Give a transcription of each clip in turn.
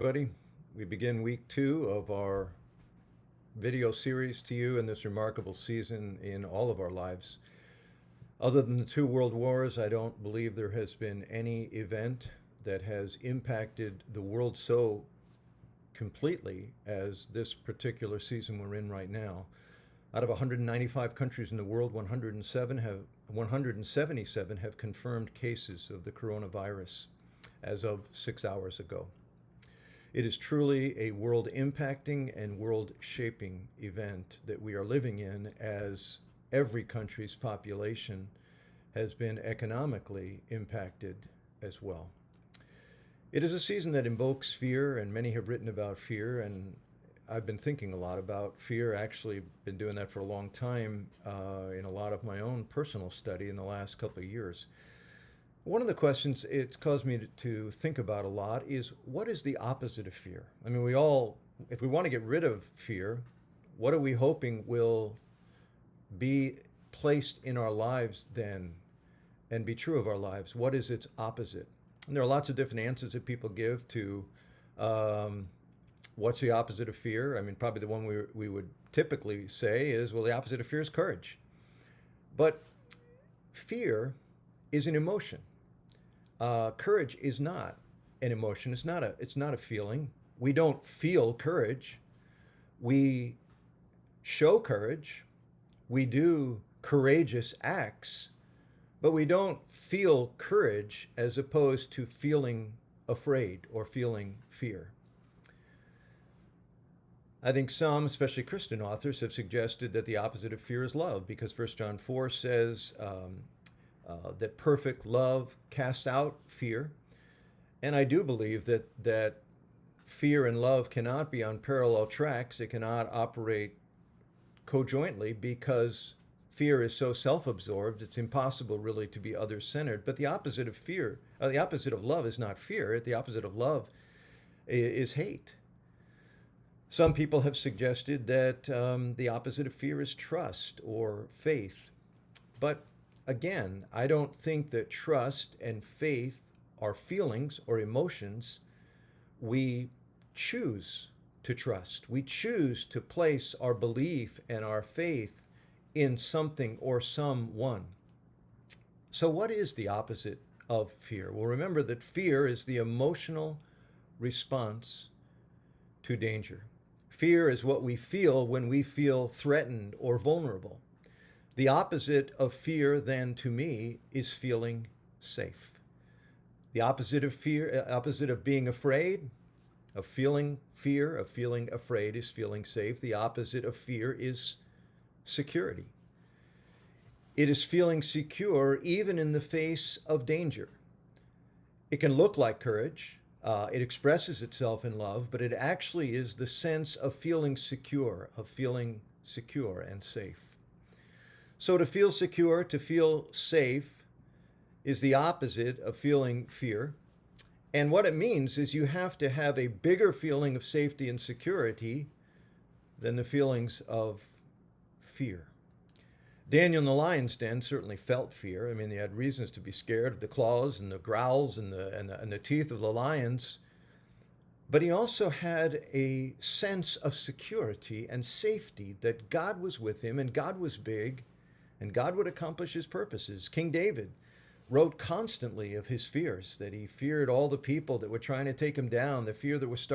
Buddy, we begin week 2 of our video series to you in this remarkable season in all of our lives. Other than the 2 world wars, I don't believe there has been any event that has impacted the world so completely as this particular season we're in right now. Out of 195 countries in the world, 177 have confirmed cases of the coronavirus as of 6 hours ago. It is truly a world-impacting and world-shaping event that we are living in, as every country's population has been economically impacted as well. It is a season that invokes fear, and many have written about fear, and I've been thinking a lot about fear. Actually, been doing that for a long time in a lot of my own personal study in the last couple of years. One of the questions it's caused me to think about a lot is, what is the opposite of fear? I mean, if we want to get rid of fear, what are we hoping will be placed in our lives then and be true of our lives? What is its opposite? And there are lots of different answers that people give to what's the opposite of fear. I mean, probably the one we would typically say is, well, the opposite of fear is courage. But fear is an emotion. Courage is not an emotion. It's not a feeling. We don't feel courage. We show courage. We do courageous acts, but we don't feel courage as opposed to feeling afraid or feeling fear. I think some, especially Christian authors, have suggested that the opposite of fear is love, because 1 John 4 says that perfect love casts out fear. And I do believe that fear and love cannot be on parallel tracks. It cannot operate conjointly, because fear is so self-absorbed, it's impossible really to be other-centered. But the opposite of fear, the opposite of love is not fear. The opposite of love is hate. Some people have suggested that the opposite of fear is trust or faith. But again, I don't think that trust and faith are feelings or emotions. We choose to trust. We choose to place our belief and our faith in something or someone. So what is the opposite of fear? Well, remember that fear is the emotional response to danger. Fear is what we feel when we feel threatened or vulnerable. The opposite of fear, then, to me, is feeling safe. The opposite of fear, opposite of being afraid, of feeling fear, of feeling afraid, is feeling safe. The opposite of fear is security. It is feeling secure even in the face of danger. It can look like courage. It expresses itself in love, but it actually is the sense of feeling secure and safe. So to feel secure, to feel safe, is the opposite of feeling fear. And what it means is you have to have a bigger feeling of safety and security than the feelings of fear. Daniel in the lion's den certainly felt fear. I mean, he had reasons to be scared of the claws and the growls and the teeth of the lions. But he also had a sense of security and safety, that God was with him and God was big and God would accomplish his purposes. King David wrote constantly of his fears, that he feared all the people that were trying to take him down, the fear that was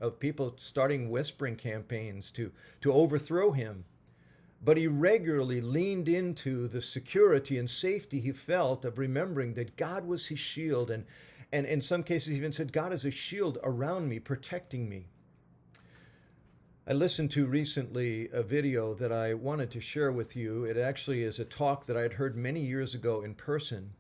of people starting whispering campaigns to overthrow him. But he regularly leaned into the security and safety he felt of remembering that God was his shield, and in some cases he even said, God is a shield around me, protecting me. I listened to recently a video that I wanted to share with you. It actually is a talk that I had heard many years ago in person.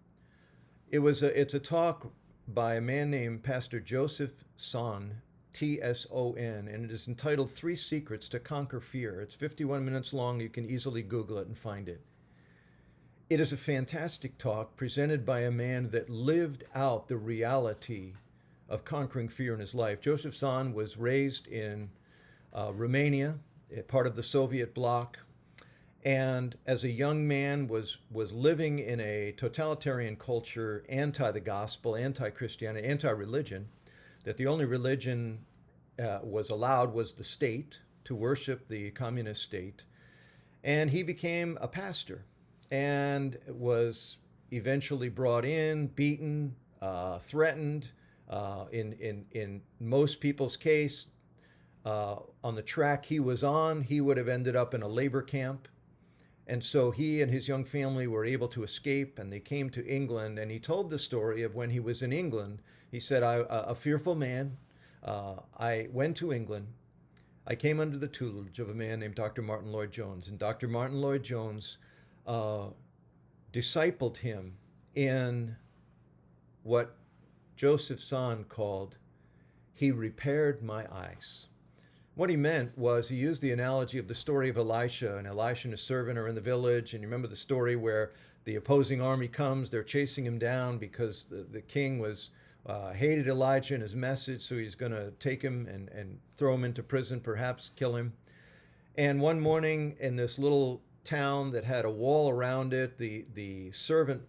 It's a talk by a man named Pastor Joseph Son, T-S-O-N, and it is entitled 3 Secrets to Conquer Fear. It's 51 minutes long. You can easily Google it and find it. It is a fantastic talk presented by a man that lived out the reality of conquering fear in his life. Joseph Son was raised in Romania, part of the Soviet bloc, and as a young man was living in a totalitarian culture, anti the gospel, anti-Christianity, anti-religion, that the only religion was allowed was the state, to worship the communist state. And he became a pastor and was eventually brought in, beaten, threatened. In most people's case, on the track he was on, he would have ended up in a labor camp. And so he and his young family were able to escape, and they came to England. And he told the story of when he was in England. He said, a fearful man, I went to England. I came under the tutelage of a man named Dr. Martin Lloyd-Jones. And Dr. Martin Lloyd-Jones discipled him in what Joseph Tson called, he repaired my eyes. What he meant was, he used the analogy of the story of Elisha, and Elisha and his servant are in the village, and you remember the story where the opposing army comes, they're chasing him down because the king was hated Elijah and his message, so he's going to take him and throw him into prison, perhaps kill him. And one morning in this little town that had a wall around it, the servant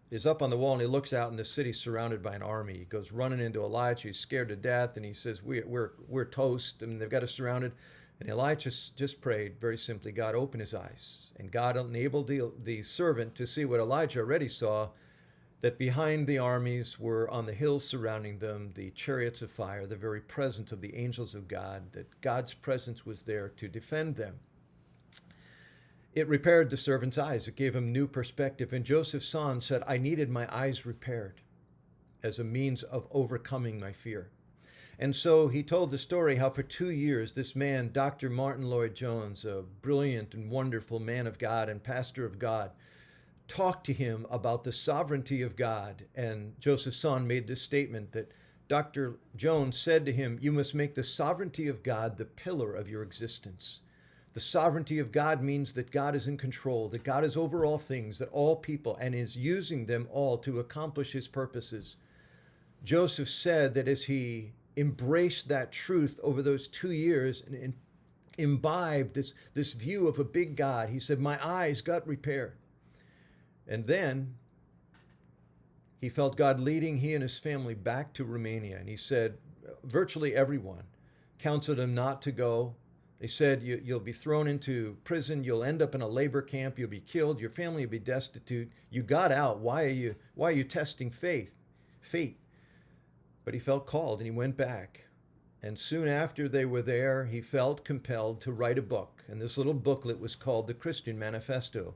is up on the wall and he looks out, and the city's surrounded by an army. He goes running into Elijah. He's scared to death, and he says, we're toast, and they've got us surrounded. And Elijah just prayed very simply, God, open his eyes. And God enabled the servant to see what Elijah already saw, that behind the armies were on the hills surrounding them the chariots of fire, the very presence of the angels of God, that God's presence was there to defend them. It repaired the servant's eyes. It gave him new perspective. And Joseph Tson said, I needed my eyes repaired as a means of overcoming my fear. And so he told the story how for 2 years, this man, Dr. Martin Lloyd-Jones, a brilliant and wonderful man of God and pastor of God, talked to him about the sovereignty of God. And Joseph Tson made this statement that Dr. Jones said to him, you must make the sovereignty of God the pillar of your existence. The sovereignty of God means that God is in control, that God is over all things, that all people, and is using them all to accomplish his purposes. Joseph said that as he embraced that truth over those 2 years and imbibed this view of a big God, he said, my eyes got repaired. And then he felt God leading he and his family back to Romania. And he said, virtually everyone counseled him not to go. They said, you'll be thrown into prison. You'll end up in a labor camp. You'll be killed. Your family will be destitute. You got out. Why are you testing fate? But he felt called, and he went back. And soon after they were there, he felt compelled to write a book. And this little booklet was called the Christian Manifesto.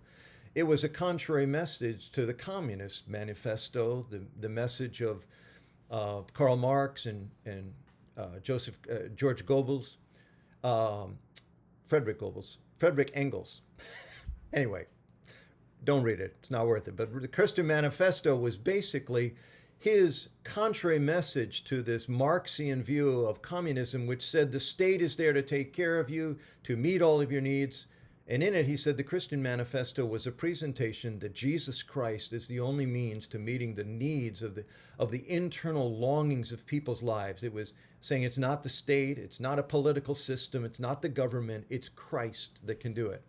It was a contrary message to the Communist Manifesto, the message of Karl Marx and George Goebbels. Frederick Engels. Anyway, don't read it. It's not worth it. But the Christian Manifesto was basically his contrary message to this Marxian view of communism, which said the state is there to take care of you, to meet all of your needs. And in it, he said the Christian Manifesto was a presentation that Jesus Christ is the only means to meeting the needs of the internal longings of people's lives. It was saying it's not the state, it's not a political system, it's not the government, it's Christ that can do it.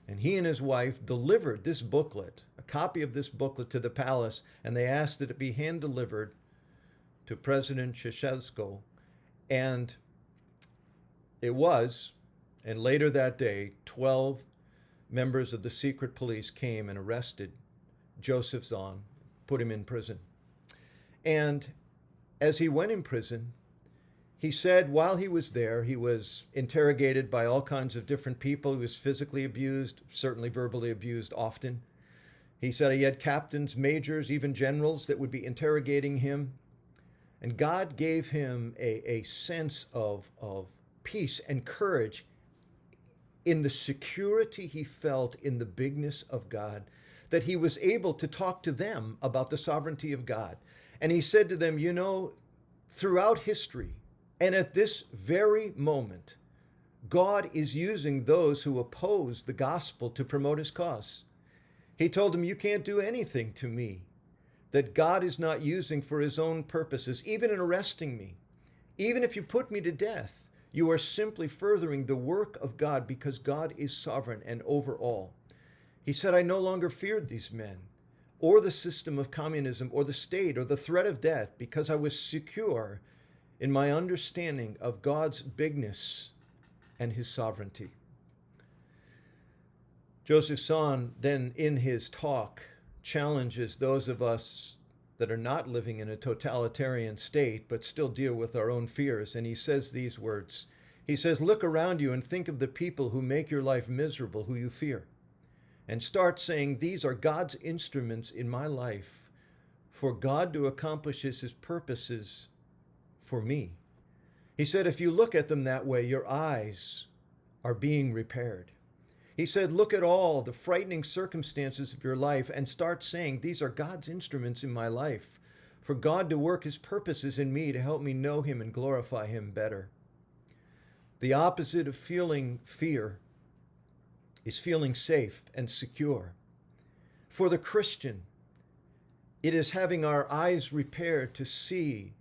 And he and his wife delivered this booklet, a copy of this booklet, to the palace, and they asked that it be hand-delivered to President Ceausescu. And it was, and later that day, 12 members of the secret police came and arrested Joseph Tson, put him in prison. And as he went in prison, he said while he was there, he was interrogated by all kinds of different people. He was physically abused, certainly verbally abused often. He said he had captains, majors, even generals that would be interrogating him. And God gave him a sense of peace and courage in the security he felt in the bigness of God, that he was able to talk to them about the sovereignty of God. And he said to them, you know, throughout history, and at this very moment, God is using those who oppose the gospel to promote his cause. He told them, you can't do anything to me that God is not using for his own purposes, even in arresting me. Even if you put me to death, you are simply furthering the work of God because God is sovereign and over all. He said, I no longer feared these men or the system of communism or the state or the threat of death because I was secure in my understanding of God's bigness and his sovereignty. Joseph Son then in his talk challenges those of us that are not living in a totalitarian state but still deal with our own fears. And he says these words. He says, look around you and think of the people who make your life miserable, who you fear. And start saying, these are God's instruments in my life for God to accomplish his purposes for me. He said, if you look at them that way, your eyes are being repaired. He said, look at all the frightening circumstances of your life and start saying, these are God's instruments in my life for God to work his purposes in me to help me know him and glorify him better. The opposite of feeling fear is feeling safe and secure. For the Christian, it is having our eyes repaired to see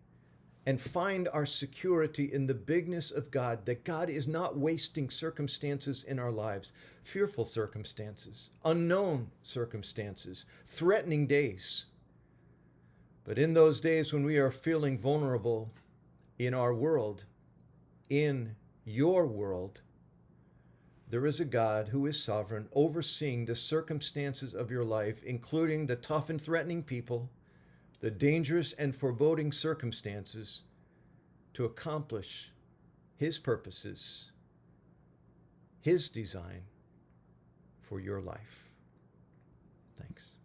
and find our security in the bigness of God, that God is not wasting circumstances in our lives, fearful circumstances, unknown circumstances, threatening days. But in those days when we are feeling vulnerable in our world, in your world, there is a God who is sovereign, overseeing the circumstances of your life, including the tough and threatening people, the dangerous and foreboding circumstances, to accomplish his purposes, his design for your life. Thanks.